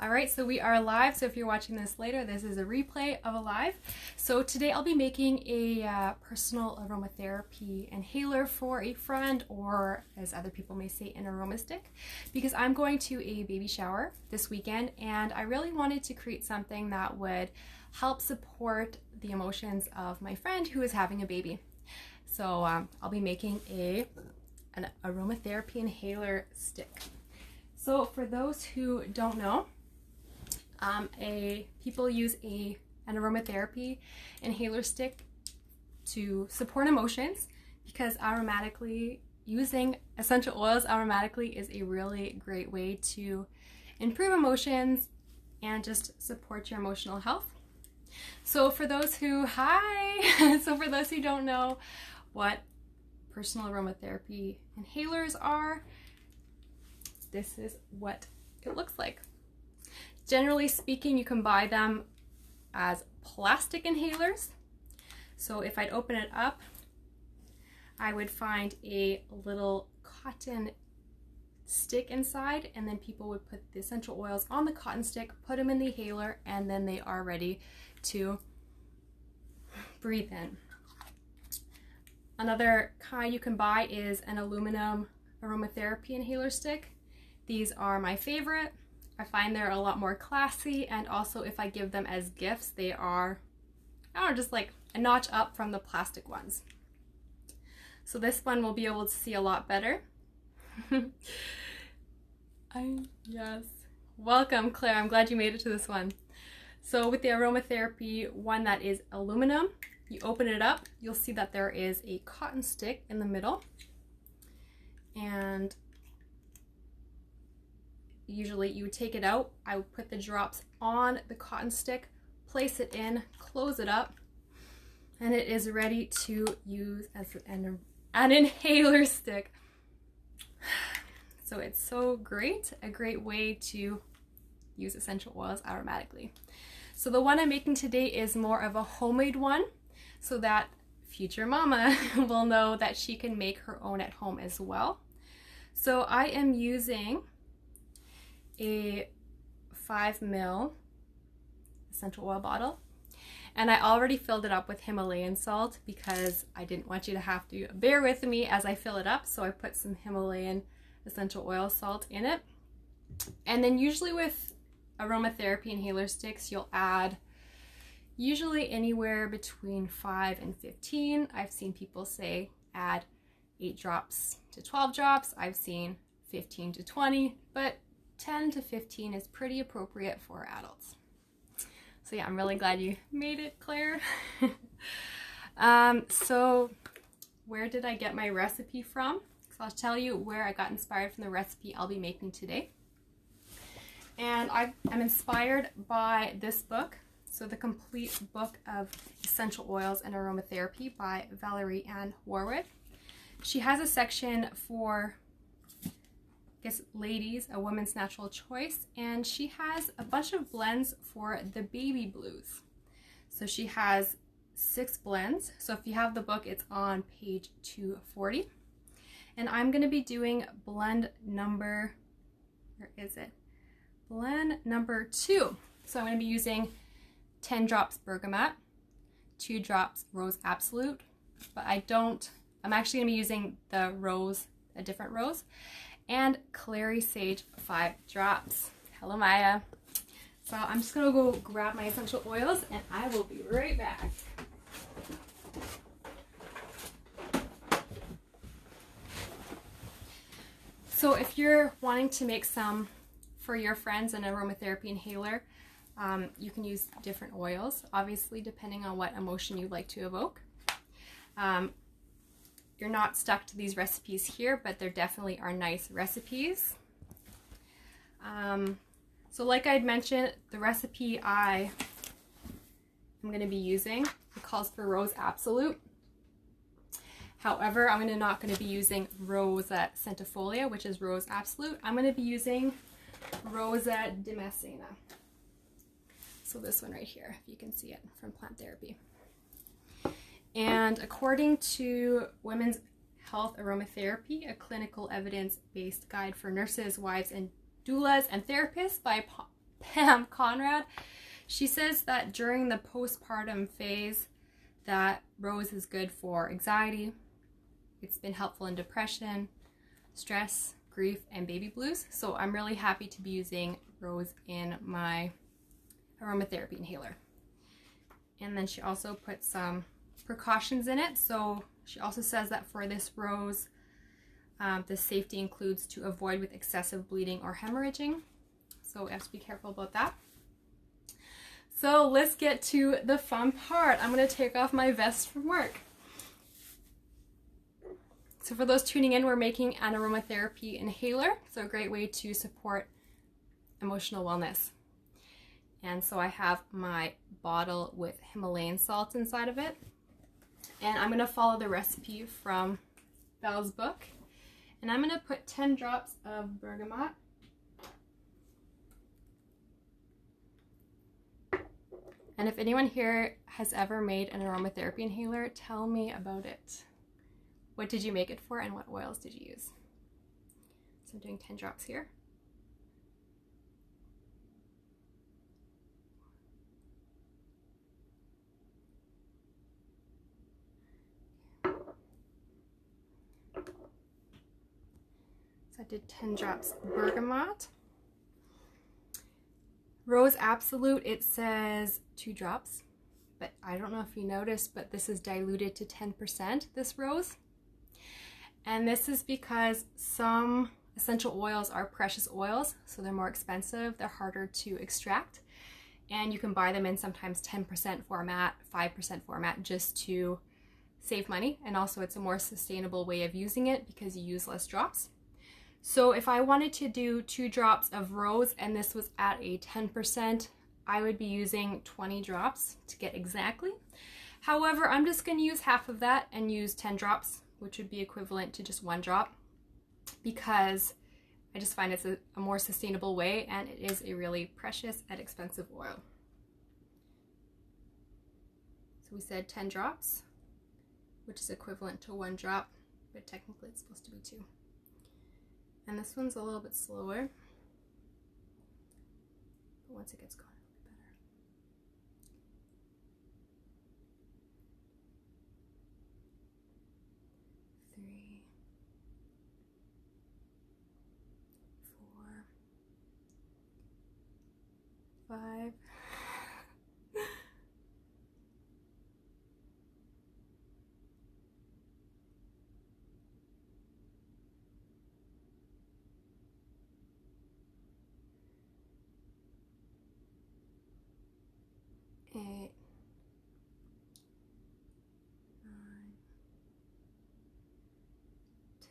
All right, so we are live. So if you're watching this later, this is a replay of a live. So today I'll be making a personal aromatherapy inhaler for a friend, or as other people may say, an aroma stick, because I'm going to a baby shower this weekend and I really wanted to create something that would help support the emotions of my friend who is having a baby. So I'll be making an aromatherapy inhaler stick. So for those who don't know, people use an aromatherapy inhaler stick to support emotions, because using essential oils aromatically is a really great way to improve emotions and just support your emotional health. So for those who don't know what personal aromatherapy inhalers are, this is what it looks like. Generally speaking, you can buy them as plastic inhalers. So if I'd open it up, I would find a little cotton stick inside, and then people would put the essential oils on the cotton stick, put them in the inhaler, and then they are ready to breathe in. Another kind you can buy is an aluminum aromatherapy inhaler stick. These are my favorite. I find they're a lot more classy, and also if I give them as gifts, they are, I don't know, just like a notch up from the plastic ones. So this one will be able to see a lot better. Yes. Welcome, Claire. I'm glad you made it to this one. So with the aromatherapy one that is aluminum, you open it up, you'll see that there is a cotton stick in the middle, and usually you would take it out. I would put the drops on the cotton stick, place it in, close it up, and it is ready to use as an inhaler stick. So it's so great, a great way to use essential oils aromatically. So the one I'm making today is more of a homemade one, so that future mama will know that she can make her own at home as well. So I am using a 5 ml essential oil bottle, and I already filled it up with Himalayan salt because I didn't want you to have to bear with me as I fill it up. So I put some Himalayan essential oil salt in it. And then usually with aromatherapy inhaler sticks, you'll add usually anywhere between 5 and 15. I've seen people say add 8 drops to 12 drops. I've seen 15 to 20, but 10 to 15 is pretty appropriate for adults. So yeah, I'm really glad you made it, Claire. So where did I get my recipe from? So I'll tell you where I got inspired from the recipe I'll be making today. And I'm inspired by this book. So the complete book of essential oils and aromatherapy by Valerie and Worwood. She has a section for, I guess, ladies, a woman's natural choice, and she has a bunch of blends for the baby blues. So she has 6 blends. So if you have the book, it's on page 240. And I'm going to be doing blend number, where is it? Blend number 2. So I'm going to be using 10 drops bergamot, 2 drops Rose Absolute, but I'm actually going to be using the Rose, a different Rose, and Clary Sage 5 drops. Hello, Maya. So I'm just going to go grab my essential oils and I will be right back. So if you're wanting to make some for your friends, an aromatherapy inhaler, you can use different oils, obviously depending on what emotion you'd like to evoke. You're not stuck to these recipes here, but there definitely are nice recipes. So like I'd mentioned, the recipe I'm going to be using, it calls for Rose Absolute. However, I'm not going to be using Rosa centifolia, which is Rose Absolute. I'm going to be using Rosa damascena. So this one right here, if you can see it, from Plant Therapy. And according to Women's Health Aromatherapy, a clinical evidence-based guide for nurses, wives, and doulas and therapists by Pam Conrad. She says that during the postpartum phase that rose is good for anxiety. It's been helpful in depression, stress, grief, and baby blues. So I'm really happy to be using rose in my aromatherapy inhaler. And then she also put some precautions in it. So she also says that for this rose, the safety includes to avoid with excessive bleeding or hemorrhaging. So we have to be careful about that. So let's get to the fun part. I'm going to take off my vest from work. So for those tuning in, we're making an aromatherapy inhaler. So a great way to support emotional wellness. And so I have my bottle with Himalayan salt inside of it. And I'm going to follow the recipe from Val's book. And I'm going to put 10 drops of bergamot. And if anyone here has ever made an aromatherapy inhaler, tell me about it. What did you make it for and what oils did you use? So I'm doing 10 drops here. So I did 10 drops bergamot. Rose Absolute, it says 2 drops, but I don't know if you noticed, but this is diluted to 10%, this rose. And this is because some essential oils are precious oils, so they're more expensive, they're harder to extract, and you can buy them in sometimes 10% format, 5% format, just to save money. And also it's a more sustainable way of using it because you use less drops. So if I wanted to do 2 drops of rose and this was at a 10%, I would be using 20 drops to get exactly. However, I'm just going to use half of that and use 10 drops, which would be equivalent to just 1 drop, because I just find it's a more sustainable way, and it is a really precious and expensive oil. So we said 10 drops, which is equivalent to 1 drop, but technically it's supposed to be 2. And this one's a little bit slower, but once it gets going, it'll be better. 3, 4, 5. 8, 9,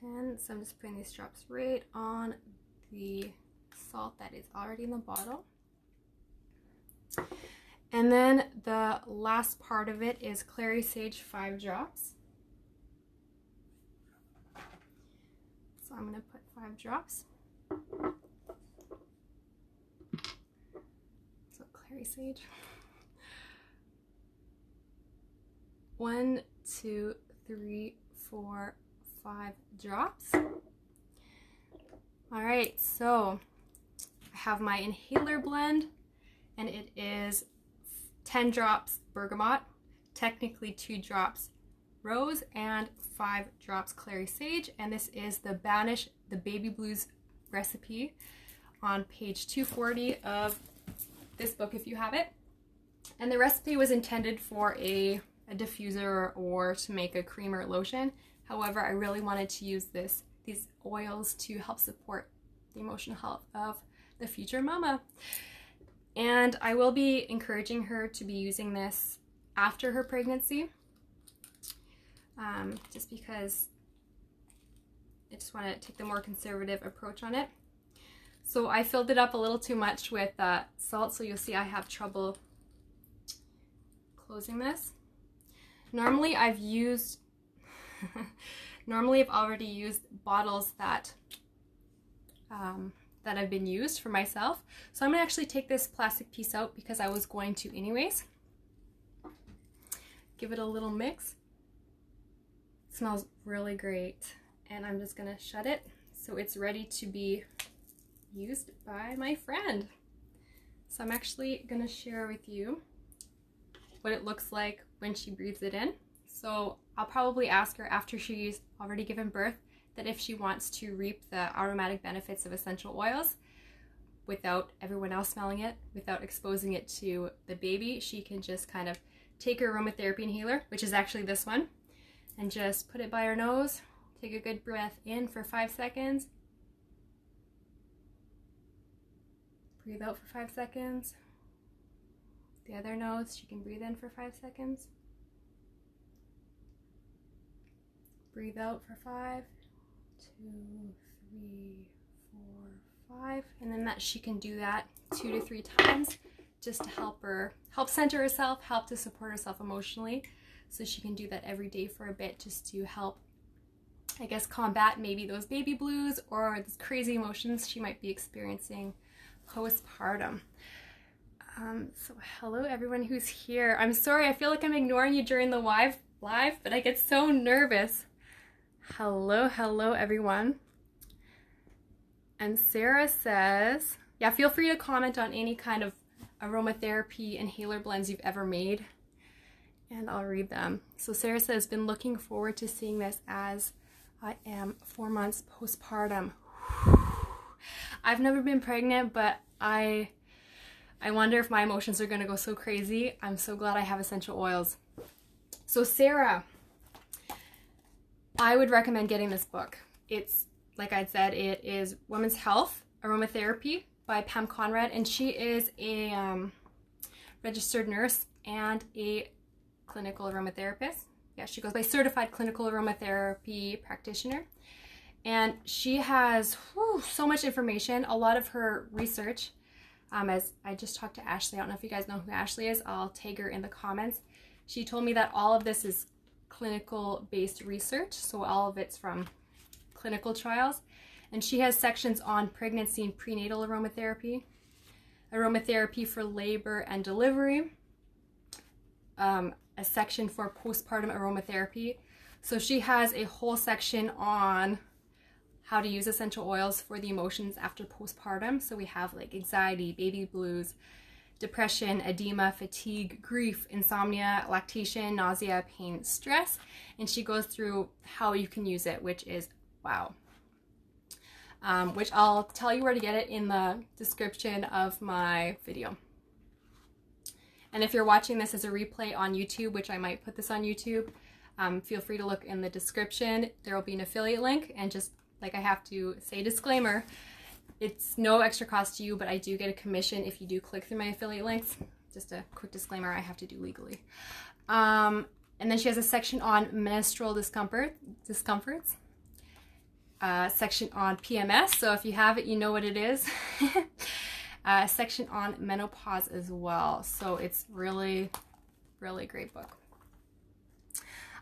10. So I'm just putting these drops right on the salt that is already in the bottle. And then the last part of it is Clary Sage 5 drops. So I'm going to put 5 drops. So Clary Sage. 1, 2, 3, 4, 5 drops. All right, so I have my inhaler blend, and it is 10 drops bergamot, technically 2 drops rose, and 5 drops Clary Sage. And this is the Banish the Baby Blues recipe on page 240 of this book if you have it. And the recipe was intended for a diffuser or to make a cream or lotion. However, I really wanted to use these oils to help support the emotional health of the future mama. And I will be encouraging her to be using this after her pregnancy, just because I just want to take the more conservative approach on it. So I filled it up a little too much with salt, so you'll see I have trouble closing this. Normally I've already used bottles that have been used for myself. So I'm gonna actually take this plastic piece out because I was going to anyways. Give it a little mix. It smells really great. And I'm just gonna shut it so it's ready to be used by my friend. So I'm actually going to share with you what it looks like when she breathes it in. So I'll probably ask her after she's already given birth that if she wants to reap the aromatic benefits of essential oils without everyone else smelling it, without exposing it to the baby, she can just kind of take her aromatherapy inhaler, which is actually this one, and just put it by her nose. Take a good breath in for 5 seconds. Breathe out for 5 seconds. The other nose, she can breathe in for 5 seconds. Breathe out for 5, 2, 3, 4, 5. And then that she can do that 2 to 3 times just to help center herself, help to support herself emotionally. So she can do that every day for a bit just to help, I guess, combat maybe those baby blues or these crazy emotions she might be experiencing postpartum. So hello everyone who's here. I'm sorry, I feel like I'm ignoring you during the live, but I get so nervous. Hello everyone. And Sarah says, yeah, feel free to comment on any kind of aromatherapy inhaler blends you've ever made, and I'll read them. So Sarah says, been looking forward to seeing this as I am 4 months postpartum. I've never been pregnant, but I wonder if my emotions are going to go so crazy. I'm so glad I have essential oils. So Sarah, I would recommend getting this book. It's, like I said, it is Women's Health Aromatherapy by Pam Conrad, and she is a registered nurse and a clinical aromatherapist. Yeah, she goes by Certified Clinical Aromatherapy Practitioner. And she has so much information, a lot of her research. As I just talked to Ashley, I don't know if you guys know who Ashley is, I'll tag her in the comments. She told me that all of this is clinical based research, so all of it's from clinical trials. And she has sections on pregnancy and prenatal aromatherapy, aromatherapy for labor and delivery, a section for postpartum aromatherapy. So she has a whole section on how to use essential oils for the emotions after postpartum. So we have like anxiety, baby blues, depression, edema, fatigue, grief, insomnia, lactation, nausea, pain, stress. And she goes through how you can use it, which is wow. Which I'll tell you where to get it in the description of my video. And if you're watching this as a replay on YouTube, which I might put this on YouTube, feel free to look in the description. There will be an affiliate link, and just like I have to say disclaimer, it's no extra cost to you, but I do get a commission if you do click through my affiliate links. Just a quick disclaimer I have to do legally. And then she has a section on menstrual discomforts, section on PMS, so if you have it, you know what it is. A section on menopause as well. So it's really, really great book.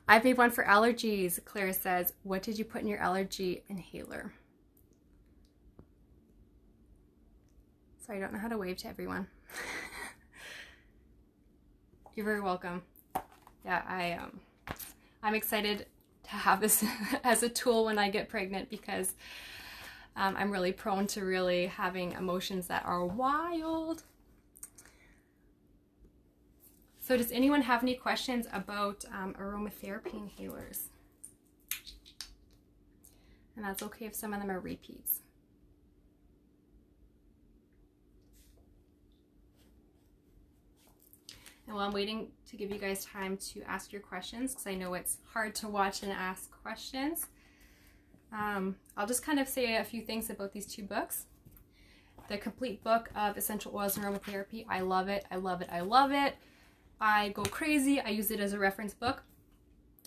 I've made one for allergies. Claire says, what did you put in your allergy inhaler? Sorry, I don't know how to wave to everyone. You're very welcome. Yeah, I'm excited to have this as a tool when I get pregnant, because I'm really prone to really having emotions that are wild. So does anyone have any questions about aromatherapy inhalers? And that's okay if some of them are repeats. And while I'm waiting to give you guys time to ask your questions, because I know it's hard to watch and ask questions, I'll just kind of say a few things about these two books. The complete book of essential oils and aromatherapy, I love it, I love it, I love it. I go crazy. I use it as a reference book.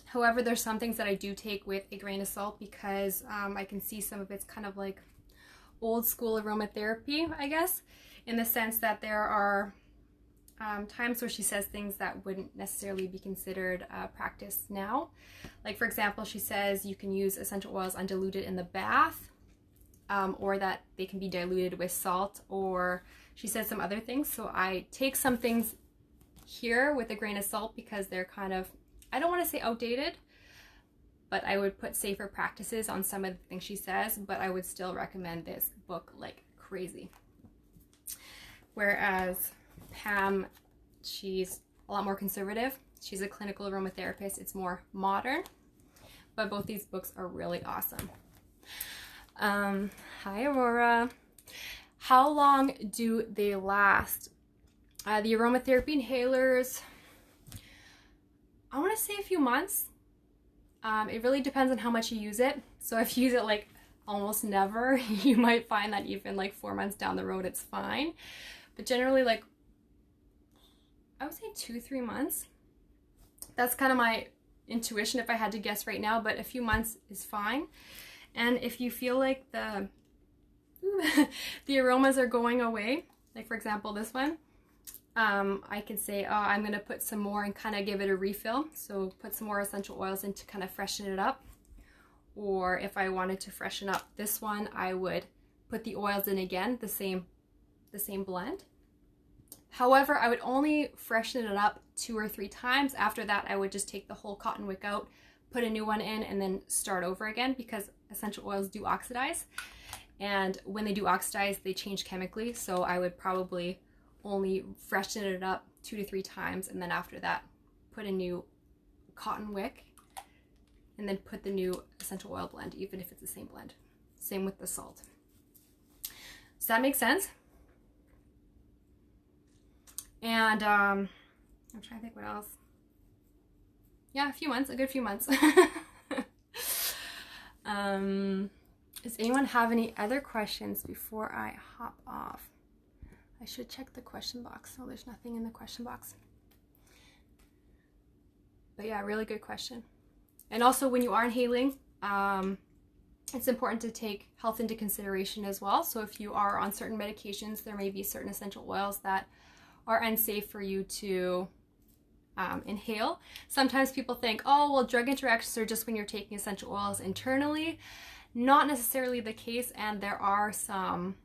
However, there's some things that I do take with a grain of salt, because I can see some of it's kind of like old school aromatherapy, I guess, in the sense that there are times where she says things that wouldn't necessarily be considered practice now. Like, for example, she says you can use essential oils undiluted in the bath, or that they can be diluted with salt, or she says some other things. So I take some things here with a grain of salt, because they're kind of, I don't want to say outdated, but I would put safer practices on some of the things she says, but I would still recommend this book like crazy. whereas Pam, she's a lot more conservative. She's a clinical aromatherapist. It's more modern, but both these books are really awesome. Hi, Aurora. How long do they last? The aromatherapy inhalers, I want to say a few months. It really depends on how much you use it. So if you use it like almost never, you might find that even like 4 months down the road, it's fine. But generally, like, I would say 2-3 months. That's kind of my intuition if I had to guess right now, but a few months is fine. And if you feel like the aromas are going away, like for example this one, I can say, oh, I'm going to put some more and kind of give it a refill. So put some more essential oils in to kind of freshen it up. Or if I wanted to freshen up this one, I would put the oils in again, the same blend. However, I would only freshen it up 2 or 3 times. After that, I would just take the whole cotton wick out, put a new one in, and then start over again, because essential oils do oxidize. And when they do oxidize, they change chemically. So I would probably only freshen it up 2 to 3 times, and then after that, put a new cotton wick, and then put the new essential oil blend, even if it's the same blend. Same with the salt. Does that make sense? And I'm trying to think what else. Yeah, a few months, a good few months. Does anyone have any other questions before I hop off? I should check the question box. Oh, there's nothing in the question box. But yeah, really good question. And also when you are inhaling, it's important to take health into consideration as well. So if you are on certain medications, there may be certain essential oils that are unsafe for you to inhale. Sometimes people think, oh, well, drug interactions are just when you're taking essential oils internally. Not necessarily the case, and there are some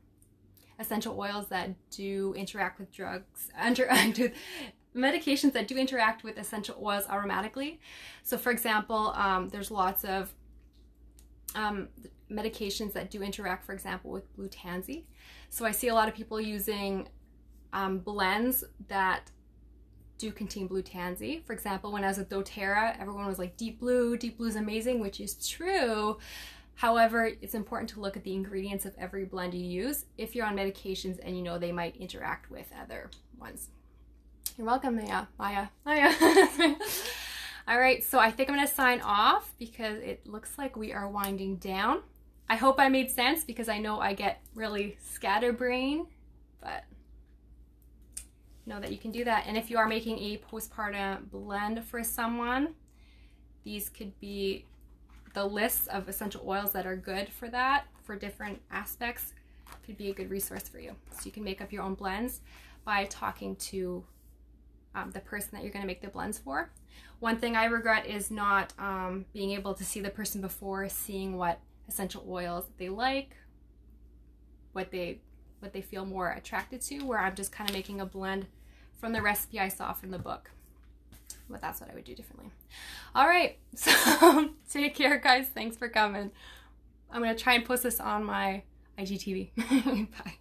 essential oils that do interact with drugs, medications that do interact with essential oils aromatically. So for example, there's lots of medications that do interact, for example, with blue tansy. So I see a lot of people using blends that do contain blue tansy. For example, when I was with doTERRA, everyone was like, deep blue is amazing, which is true. However, it's important to look at the ingredients of every blend you use if you're on medications and you know they might interact with other ones. You're welcome, Maya. All right, so I think I'm gonna sign off because it looks like we are winding down. I hope I made sense, because I know I get really scatterbrained, but know that you can do that. And if you are making a postpartum blend for someone, these could be the lists of essential oils that are good for that, for different aspects. Could be a good resource for you. So you can make up your own blends by talking to the person that you're going to make the blends for. One thing I regret is not being able to see the person before, seeing what essential oils they like, what they feel more attracted to, where I'm just kind of making a blend from the recipe I saw from the book. But that's what I would do differently. All right, so take care, guys. Thanks for coming. I'm going to try and post this on my IGTV. Bye.